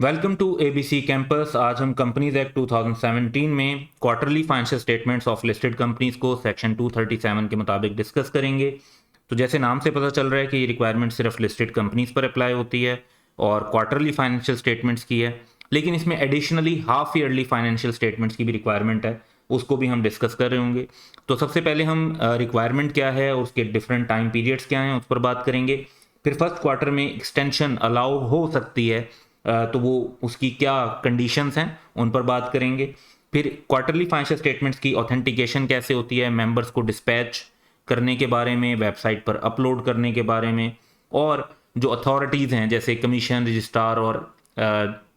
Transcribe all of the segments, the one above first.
Welcome to ABC campus. आज हम companies act 2017 में quarterly financial statements of listed companies को सेक्शन 237 के मुताबिक डिस्कस करेंगे। तो जैसे नाम से पता चल रहा है कि ये रिक्वायरमेंट सिर्फ लिस्टेड कंपनीज पर अप्लाई होती है और क्वार्टरली फाइनेंशियल स्टेटमेंट्स की है, लेकिन इसमें additionally half yearly financial statements की भी रिक्वायरमेंट है, उसको भी हम डिस्कस कर रहे होंगे। तो सबसे पहले हम रिक्वायरमेंट क्या है और उसके डिफरेंट टाइम पीरियड्स क्या हैं उस पर बात करेंगे। फिर फर्स्ट क्वार्टर में एक्सटेंशन अलाउ हो सकती है, तो वो उसकी क्या कंडीशंस हैं उन पर बात करेंगे। फिर क्वार्टरली फाइनेंशियल स्टेटमेंट्स की ऑथेंटिकेशन कैसे होती है, मेंबर्स को डिस्पैच करने के बारे में, वेबसाइट पर अपलोड करने के बारे में, और जो अथॉरिटीज़ हैं जैसे कमीशन, रजिस्ट्रार और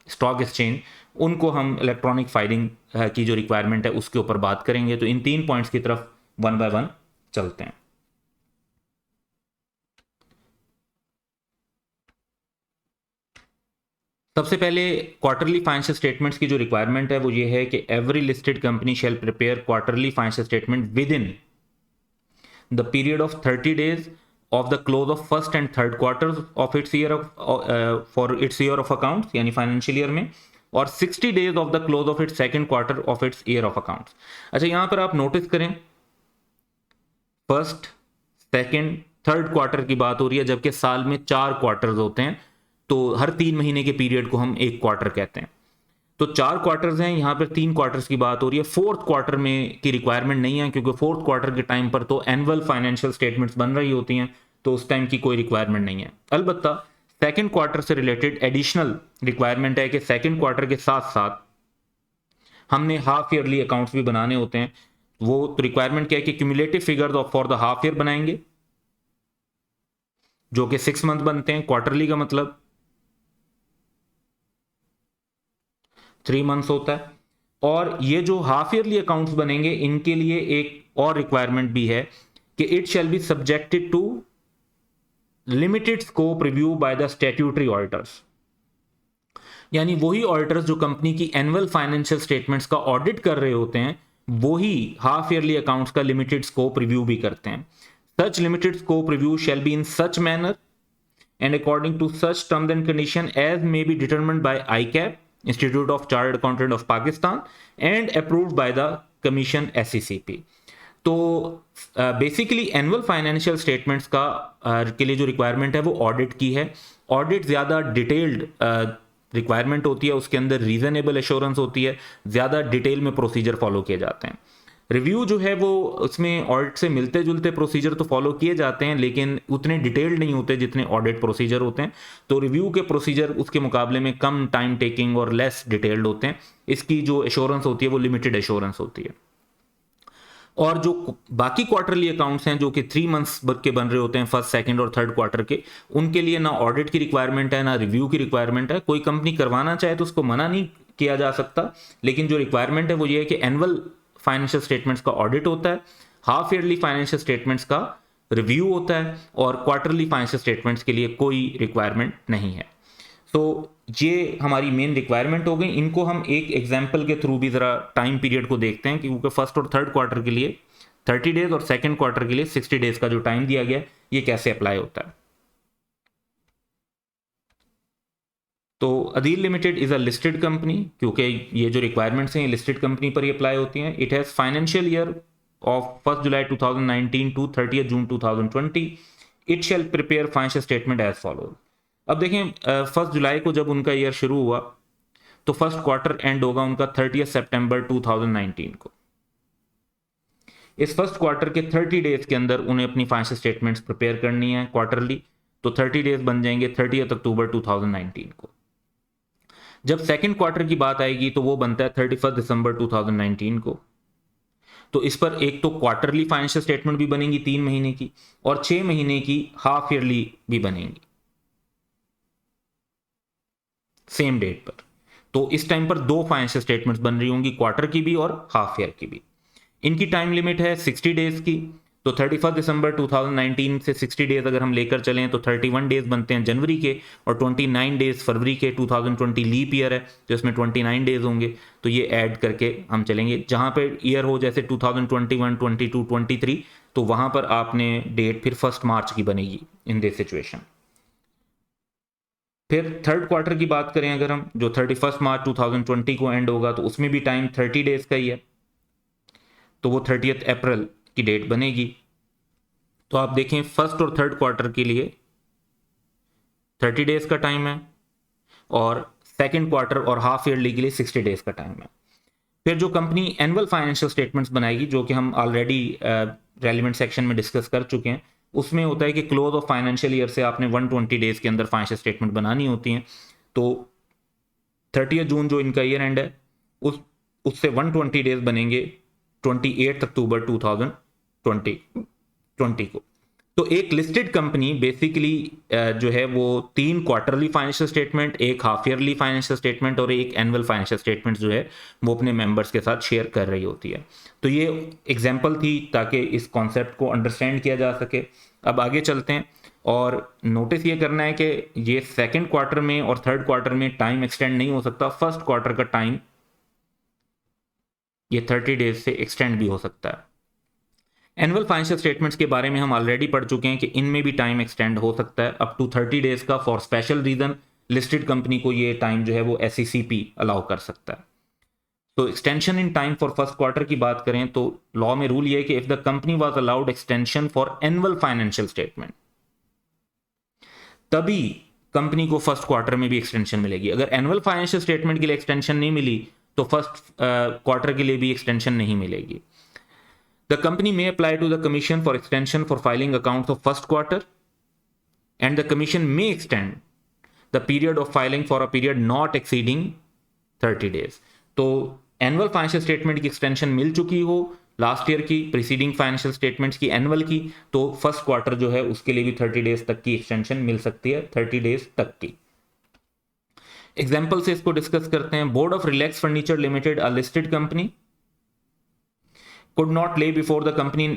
स्टॉक एक्सचेंज, उनको हम इलेक्ट्रॉनिक फाइलिंग की जो रिक्वायरमेंट है उसके ऊपर बात करेंगे। तो इन 3 पॉइंट्स की तरफ वन बाय वन चलते हैं। सबसे पहले क्वार्टरली फाइनेंशियल स्टेटमेंट्स की जो रिक्वायरमेंट है वो ये है कि every listed company shall prepare quarterly financial statement with in the period of 30 days of the close of first and third quarters of its year of for its year of accounts यानी financial year में, और 60 days of the close of its second quarter of its year of accounts। अच्छा, यहां पर आप notice करें first, second, third quarter की बात हो रही है, जबकि साल में 4 क्वार्टर्स होते हैं, तो हर 3 महीने के पीरियड को हम एक क्वार्टर कहते हैं। तो 4 क्वार्टर्स हैं, यहां पर 3 क्वार्टर्स की बात हो रही है। फोर्थ क्वार्टर में की रिक्वायरमेंट नहीं है, क्योंकि फोर्थ क्वार्टर के टाइम पर तो एनुअल फाइनेंशियल स्टेटमेंट्स बन रही होती हैं, तो उस टाइम की कोई रिक्वायरमेंट नहीं है। अलबत्ता सेकंड क्वार्टर से रिलेटेड एडिशनल रिक्वायरमेंट है कि सेकंड क्वार्टर के साथ साथ हमने हाफ ईयरली अकाउंट्स भी बनाने होते हैं। वो तो रिक्वायरमेंट क्या है कि cumulative figures for the half year बनाएंगे, जो कि 6 मंथ बनते हैं। क्वार्टरली का मतलब 3 मंथ्स होता है। और ये जो हाफ ईयरली अकाउंट्स बनेंगे, इनके लिए एक और रिक्वायरमेंट भी है कि it shall be subjected to limited scope review by the statutory auditors, यानी वही ऑडिटर्स जो कंपनी की एनुअल फाइनेंशियल स्टेटमेंट्स का ऑडिट कर रहे होते हैं, वही हाफ ईयरली अकाउंट्स का लिमिटेड स्कोप रिव्यू भी करते हैं। Such limited scope review shall be in such manner and according to such terms and condition as may be determined by ICAP, Institute of Chartered Accountant of Pakistan, and approved by the Commission SECP। तो basically annual financial statements का के लिए जो requirement है वो audit की है। Audit ज़्यादा डिटेल्ड रिक्वायरमेंट होती है, उसके अंदर रीजनेबल एश्योरेंस होती है, ज़्यादा डिटेल में प्रोसीजर फॉलो किए जाते हैं। रिव्यू जो है वो उसमें ऑडिट से मिलते जुलते प्रोसीजर तो फॉलो किए जाते हैं, लेकिन उतने डिटेल्ड नहीं होते जितने ऑडिट प्रोसीजर होते हैं। तो रिव्यू के प्रोसीजर उसके मुकाबले में कम टाइम टेकिंग और लेस डिटेल्ड होते हैं। इसकी जो एश्योरेंस होती है वो लिमिटेड एश्योरेंस होती है। और जो बाकी क्वार्टरली अकाउंट्स हैं जो कि 3 मंथ्स के बन रहे होते हैं, फर्स्ट, सेकंड और थर्ड क्वार्टर के, उनके लिए ना ऑडिट की रिक्वायरमेंट है ना रिव्यू की रिक्वायरमेंट है। कोई कंपनी करवाना चाहे तो उसको मना नहीं किया जा सकता, लेकिन जो रिक्वायरमेंट है वो ये है कि एनुअल फाइनेंशियल स्टेटमेंट्स का ऑडिट होता है, हाफ ईयरली फाइनेंशियल स्टेटमेंट्स का रिव्यू होता है, और क्वार्टरली फाइनेंशियल स्टेटमेंट्स के लिए कोई रिक्वायरमेंट नहीं है। तो ये हमारी मेन रिक्वायरमेंट हो गई। इनको हम एक एग्जांपल के थ्रू भी ज़रा टाइम पीरियड को देखते हैं, क्योंकि फर्स्ट और थर्ड क्वार्टर के लिए 30 डेज और सेकंड क्वार्टर के लिए 60 डेज का जो टाइम दिया गया ये कैसे अप्लाई होता है। तो Adeel limited is a listed company, क्योंकि ये जो रिक्वायरमेंट्स हैं लिस्टेड कंपनी पर ही अप्लाई होती हैं। It has financial year of 1 July 2019 to 30 June 2020। It shall prepare financial statement as follows. अब देखें, 1 जुलाई को जब उनका ईयर शुरू हुआ तो फर्स्ट क्वार्टर एंड होगा उनका 30 सितंबर 2019 को। इस फर्स्ट क्वार्टर के 30 डेज के अंदर उन्हें अपनी फाइनेंशियल स्टेटमेंट्स प्रिपेयर करनी है क्वार्टरली, तो 30 डेज बन जाएंगे 30 अक्टूबर 2019 को। जब सेकंड क्वार्टर की बात आएगी तो वो बनता है 31 दिसंबर 2019 को। तो इस पर एक तो क्वार्टरली फाइनेंशियल स्टेटमेंट भी बनेंगी 3 महीने की, और 6 महीने की हाफ ईयरली भी बनेंगी सेम डेट पर। तो इस टाइम पर 2 फाइनेंशियल स्टेटमेंट्स बन रही होंगी, क्वार्टर की भी और हाफ ईयर की भी। इनकी टाइम लिमिट है 60 डेज की। तो 31 दिसंबर 2019 से 60 डेज अगर हम लेकर चलें तो 31 डेज बनते हैं जनवरी के, और 29 डेज फरवरी के। 2020 लीप ईयर है तो इसमें 29 डेज होंगे, तो ये ऐड करके हम चलेंगे। जहां पे ईयर हो जैसे 2021, 22, 23, तो वहां पर आपने डेट फिर 1 मार्च की बनेगी इन दिस सिचुएशन। फिर थर्ड क्वार्टर की बात करें अगर हम, जो 31 मार्च 2020 को एंड होगा, तो उसमें भी टाइम 30 डेज का ही है, तो वो 30 अप्रैल की डेट बनेगी। तो आप देखें फर्स्ट और थर्ड क्वार्टर के लिए 30 डेज का टाइम है, और सेकेंड क्वार्टर और हाफ ईयरली के लिए 60 डेज का टाइम है। फिर जो कंपनी एनुअल फाइनेंशियल स्टेटमेंट्स बनाएगी, जो कि हम ऑलरेडी रेलिवेंट सेक्शन में डिस्कस कर चुके हैं, उसमें होता है कि क्लोज ऑफ फाइनेंशियल ईयर से आपने 120 डेज के अंदर फाइनेंशियल स्टेटमेंट बनानी होती हैं। तो 30 जून जो इनका ईयर एंड है, उससे 120 डेज बनेंगे 28 अक्टूबर 2020 को। तो एक लिस्टेड कंपनी बेसिकली जो है वो 3 क्वार्टरली फाइनेंशियल स्टेटमेंट, एक हाफ ईयरली फाइनेंशियल स्टेटमेंट और एक एनुअल फाइनेंशियल स्टेटमेंट जो है वो अपने मेंबर्स के साथ शेयर कर रही होती है। तो ये एग्जांपल थी ताकि इस कॉन्सेप्ट को अंडरस्टैंड किया जा सके। अब आगे चलते हैं, और नोटिस ये करना है कि ये सेकेंड क्वार्टर में और थर्ड क्वार्टर में टाइम एक्सटेंड नहीं हो सकता। फर्स्ट क्वार्टर का टाइम ये 30 डेज से एक्सटेंड भी हो सकता है। एनुअल फाइनेंशियल स्टेटमेंट्स के बारे में हम ऑलरेडी पढ़ चुके हैं कि इनमें भी टाइम एक्सटेंड हो सकता है अप टू 30 डेज का। For special reason listed company को ये टाइम जो है वो SECP अलाउ कर सकता है। तो extension in time for first quarter की बात करें तो लॉ में रूल ये है कि if the company was allowed extension for annual financial statement, तभी कंपनी को फर्स्ट क्वार्टर में भी एक्सटेंशन मिलेगी। अगर एनुअल फाइनेंशियल स्टेटमेंट के लिए एक्सटेंशन नहीं मिली तो फर्स्ट क्वार्टर के लिए भी एक्सटेंशन नहीं मिलेगी। The company may apply to the commission for extension for filing accounts of first quarter, and the commission may extend the period of filing for a period not exceeding 30 days. तो annual financial statement की extension मिल चुकी हो last year की, preceding financial statements की annual की, तो first quarter जो है उसके लिए भी 30 डेज तक की एक्सटेंशन मिल सकती है, 30 डेज तक की। एग्जाम्पल से इसको डिस्कस करते हैं। Board of relax furniture limited, a listed company, could not lay before the company in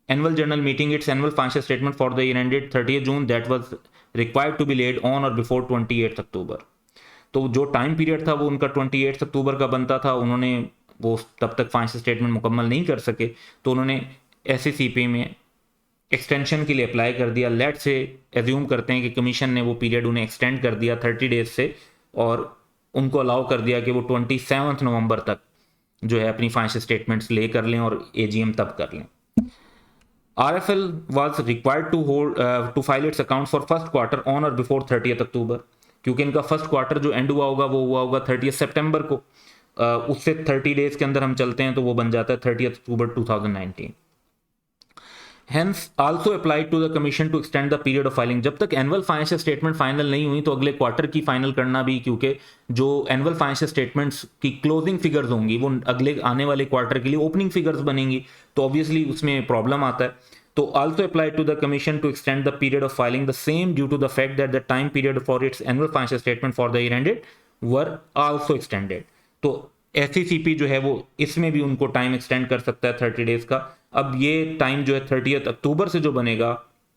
annual general meeting its annual financial statement for the year ended 30th June that was required to be laid on or before 28th October। तो जो time period था वो उनका 28 अक्टूबर का बनता था, उन्होंने वो तब तक फाइनेंशियल स्टेटमेंट मुकम्मल नहीं कर सके, तो उन्होंने SECP में एक्सटेंशन के लिए अप्लाई कर दिया। लेट से एज्यूम करते हैं कि कमीशन ने वो पीरियड उन्हें एक्सटेंड कर दिया 30 डेज से, और उनको अलाउ कर दिया कि वो 27 नवंबर तक जो है अपनी फाइनेंशियल स्टेटमेंट्स ले कर लें और AGM तब कर लें। RFL was required to file its account for first quarter on or before 30th अक्टूबर, क्योंकि इनका फर्स्ट क्वार्टर जो एंड हुआ होगा वो हुआ होगा 30 सितंबर को। उससे 30 डेज के अंदर हम चलते हैं तो वो बन जाता है 30 अक्टूबर 2019। Hence also applied to the commission to extend the period of filing। जब तक एनुअल फाइनेंशियल स्टेटमेंट फाइनल नहीं हुई तो अगले क्वार्टर की फाइनल करना भी, क्योंकि जो एनुअल फाइनेंशियल स्टेटमेंट्स की क्लोजिंग फिगर्स होंगी वो अगले आने वाले क्वार्टर के लिए ओपनिंग फिगर्स बनेंगी, तो ऑब्वियसली उसमें प्रॉब्लम आता है। तो also applied to the commission to extend the period of filing the same due to the fact that the time period for its annual financial statement for the year ended were also extended। तो SECP जो है वो इसमें भी उनको time extend कर सकता है 30 डेज का। अब ये टाइम जो है 30 अक्टूबर से जो बनेगा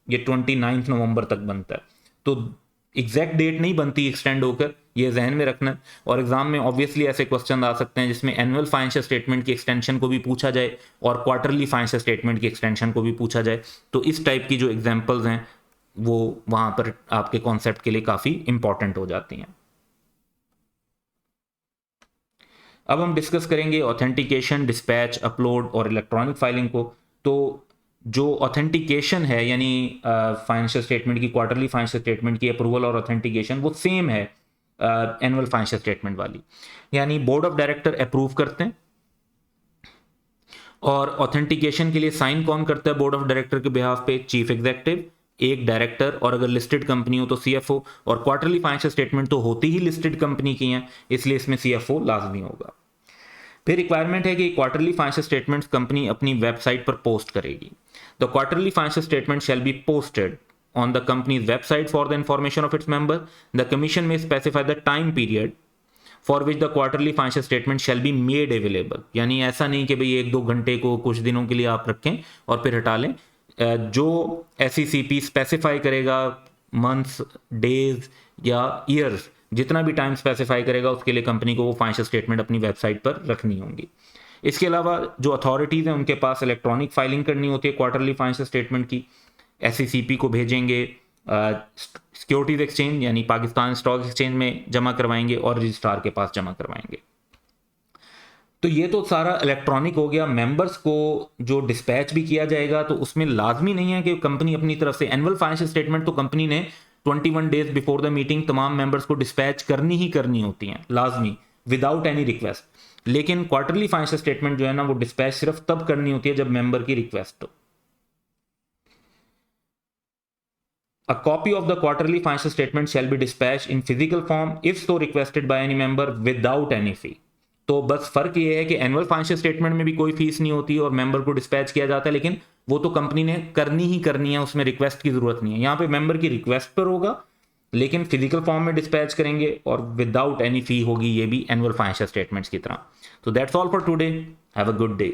ये 29 नवंबर तक बनता है, तो एग्जैक्ट डेट नहीं बनती एक्सटेंड होकर, ये जहन में रखना। और एग्जाम में ऑब्वियसली ऐसे क्वेश्चन आ सकते हैं जिसमें एनुअल फाइनेंशियल स्टेटमेंट की एक्सटेंशन को भी पूछा जाए और क्वार्टरली फाइनेंशियल स्टेटमेंट की एक्सटेंशन को भी पूछा जाए। तो इस टाइप की जो एग्जाम्पल्स हैं वो वहां पर आपके कॉन्सेप्ट के लिए काफ़ी इंपॉर्टेंट हो जाती हैं। अब हम डिस्कस करेंगे ऑथेंटिकेशन, डिस्पैच, अपलोड और इलेक्ट्रॉनिक फाइलिंग को। तो जो ऑथेंटिकेशन है यानी फाइनेंशियल स्टेटमेंट की, क्वार्टरली फाइनेंशियल स्टेटमेंट की अप्रूवल और ऑथेंटिकेशन वो सेम है एनुअल फाइनेंशियल स्टेटमेंट वाली, यानी बोर्ड ऑफ डायरेक्टर अप्रूव करते हैं और ऑथेंटिकेशन के लिए साइन कौन करता है बोर्ड ऑफ डायरेक्टर के बिहाफ पे? चीफ एग्जीक्यूटिव, एक डायरेक्टर, और अगर लिस्टेड कंपनी हो तो CFO। और क्वार्टरली फाइनेंशियल स्टेटमेंट तो होती ही लिस्टेड कंपनी की हैं, इसलिए इसमें CFO लाजमी होगा। फिर रिक्वायरमेंट है कि क्वार्टरली फाइनेंशियल स्टेटमेंट्स कंपनी अपनी वेबसाइट पर पोस्ट करेगी। The quarterly financial statement shall be posted on the company's website for the information of its member. The commission में specify the time period for which the quarterly financial statement shall be made available. यानी ऐसा नहीं कि भाई 1-2 घंटे को कुछ दिनों के लिए आप रखें और फिर हटा लें। जो SECP स्पेसिफाई करेगा, मंथ्स, डेज या ईयर्स, जितना भी टाइम स्पेसिफाई करेगा उसके लिए कंपनी को वो फाइनेंशियल स्टेटमेंट अपनी वेबसाइट पर रखनी होंगी। इसके अलावा जो अथॉरिटीज़ हैं उनके पास इलेक्ट्रॉनिक फाइलिंग करनी होती है क्वार्टरली फाइनेंशियल स्टेटमेंट की, SECP को भेजेंगे, सिक्योरिटीज एक्सचेंज यानी पाकिस्तान स्टॉक एक्सचेंज में जमा करवाएंगे और रजिस्ट्रार के पास जमा करवाएंगे। तो ये तो सारा इलेक्ट्रॉनिक हो गया। मेंबर्स को जो डिस्पैच भी किया जाएगा तो उसमें लाजमी नहीं है कि कंपनी अपनी तरफ से, एनुअल फाइनेंशियल स्टेटमेंट तो कंपनी ने 21 डेज बिफोर द मीटिंग तमाम मेंबर्स को डिस्पैच करनी ही करनी होती हैं लाजमी, विदाउट एनी रिक्वेस्ट। लेकिन क्वार्टरली फाइनेंशियल स्टेटमेंट जो है ना वो डिस्पैच सिर्फ तब करनी होती है जब मेंबर की रिक्वेस्ट हो। A copy of the quarterly financial statement shall be dispatched in physical form if so requested by any member without any fee। तो बस फर्क ये है कि एनुअल फाइनेंशियल स्टेटमेंट में भी कोई फीस नहीं होती और मेंबर को डिस्पैच किया जाता है, लेकिन वो तो कंपनी ने करनी ही करनी है, उसमें रिक्वेस्ट की जरूरत नहीं है। यहाँ पे मेंबर की रिक्वेस्ट पर होगा लेकिन फिजिकल फॉर्म में डिस्पैच करेंगे और विदाउट एनी फी होगी, ये भी एनुअल फाइनेंशियल स्टेटमेंट्स की तरह। तो that's all for today, have a good day.